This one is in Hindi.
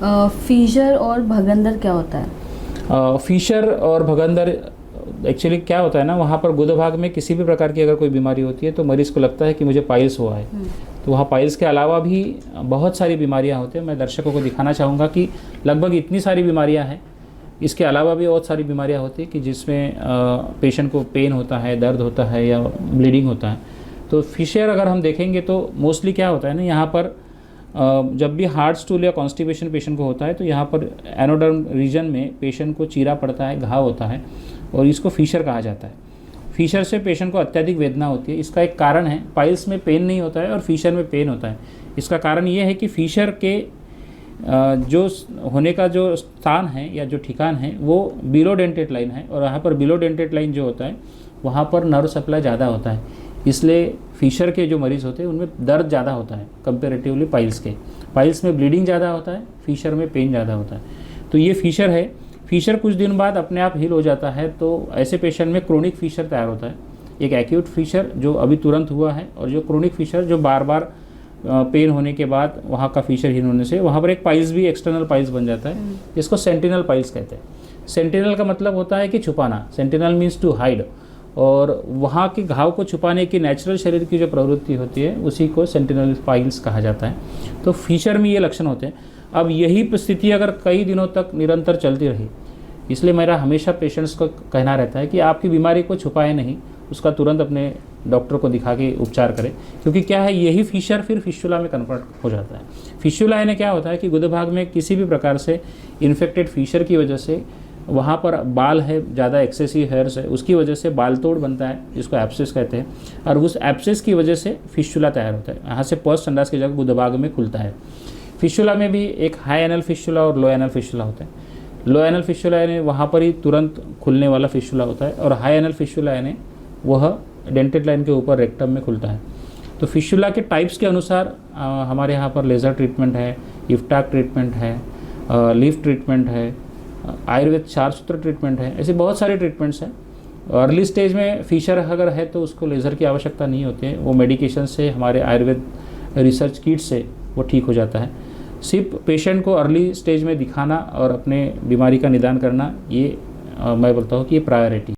फीशर और भगंदर क्या होता है? फीशर और भगंदर एक्चुअली क्या होता है ना, वहाँ पर गुदा भाग में किसी भी प्रकार की अगर कोई बीमारी होती है तो मरीज़ को लगता है कि मुझे पाइल्स हुआ है। तो वहाँ पाइल्स के अलावा भी बहुत सारी बीमारियाँ होती हैं। मैं दर्शकों को दिखाना चाहूँगा कि लगभग इतनी सारी बीमारियाँ हैं, इसके अलावा भी बहुत सारी बीमारियाँ होती हैं कि जिसमें पेशेंट को पेन होता है, दर्द होता है या ब्लीडिंग होता है। तो फिशर अगर हम देखेंगे तो मोस्टली क्या होता है ना, यहाँ पर जब भी हार्ट स्टूल या कॉन्स्टिपेशन पेशेंट को होता है तो यहाँ पर एनोडर्म रीजन में पेशेंट को चीरा पड़ता है, घाव होता है और इसको फिशर कहा जाता है। फिशर से पेशेंट को अत्यधिक वेदना होती है। इसका एक कारण है, पाइल्स में पेन नहीं होता है और फिशर में पेन होता है। इसका कारण ये है कि फिशर के जो होने का जो स्थान है या जो ठिकान है वो बिलो डेंटेड लाइन है, और यहाँ पर बिलो डेंटेड लाइन जो होता है वहाँ पर नर्व सप्लाई ज़्यादा होता है। इसलिए फिशर के जो मरीज़ होते हैं उनमें दर्द ज़्यादा होता है कंपेरेटिवली पाइल्स के। पाइल्स में ब्लीडिंग ज़्यादा होता है, फिशर में पेन ज़्यादा होता है। तो ये फिशर है। फिशर कुछ दिन बाद अपने आप हील हो जाता है, तो ऐसे पेशेंट में क्रोनिक फिशर तैयार होता है। एक एक्यूट फिशर जो अभी तुरंत हुआ है, और जो क्रोनिक फिशर जो बार बार पेन होने के बाद वहाँ का फिशर हील होने से वहाँ पर एक पाइल्स भी, एक्सटर्नल पाइल्स बन जाता है, जिसको सेंटिनल पाइल्स कहते हैं। सेंटिनल का मतलब होता है कि छुपाना, सेंटिनल मीन्स टू हाइड, और वहाँ के घाव को छुपाने की नेचुरल शरीर की जो प्रवृत्ति होती है उसी को सेंटिनल पाइल्स कहा जाता है। तो फिशर में ये लक्षण होते हैं। अब यही स्थिति अगर कई दिनों तक निरंतर चलती रही, इसलिए मेरा हमेशा पेशेंट्स को कहना रहता है कि आपकी बीमारी को छुपाए नहीं, उसका तुरंत अपने डॉक्टर को दिखा के उपचार करें। क्योंकि क्या है, यही फिशर फिर फिस्टुला में कन्वर्ट हो जाता है। फिस्टुला यानी क्या होता है कि गुदा भाग में किसी भी प्रकार से इन्फेक्टेड फिशर की वजह से वहाँ पर बाल है, ज़्यादा एक्सेसिव हेयर्स है, उसकी वजह से बाल तोड़ बनता है, जिसको एब्सेस कहते हैं, और उस एब्सेस की वजह से फिस्टुला तैयार होता है। यहाँ से पर्स संडास की जगह गुदा भाग में खुलता है। फिस्टुला में भी एक हाई एनल फिस्टुला और लो एनल फिस्टुला होता है। लो एनल फिस्टुला यानी वहाँ पर ही तुरंत खुलने वाला फिस्टुला होता है, और हाई एनल फिस्टुला यानी वह डेंटेड लाइन के ऊपर रेक्टम में खुलता है। तो फिस्टुला के टाइप्स के अनुसार हमारे यहाँ पर लेज़र ट्रीटमेंट है, इफ्टाक ट्रीटमेंट है, लीफ ट्रीटमेंट है, आयुर्वेद 4 सूत्र ट्रीटमेंट है। ऐसे बहुत सारे ट्रीटमेंट्स हैं। अर्ली स्टेज में फिशर अगर है तो उसको लेज़र की आवश्यकता नहीं होती है, वो मेडिकेशन से, हमारे आयुर्वेद रिसर्च किट से वो ठीक हो जाता है। सिर्फ पेशेंट को अर्ली स्टेज में दिखाना और अपने बीमारी का निदान करना, ये मैं बोलता हूँ कि ये प्रायोरिटी।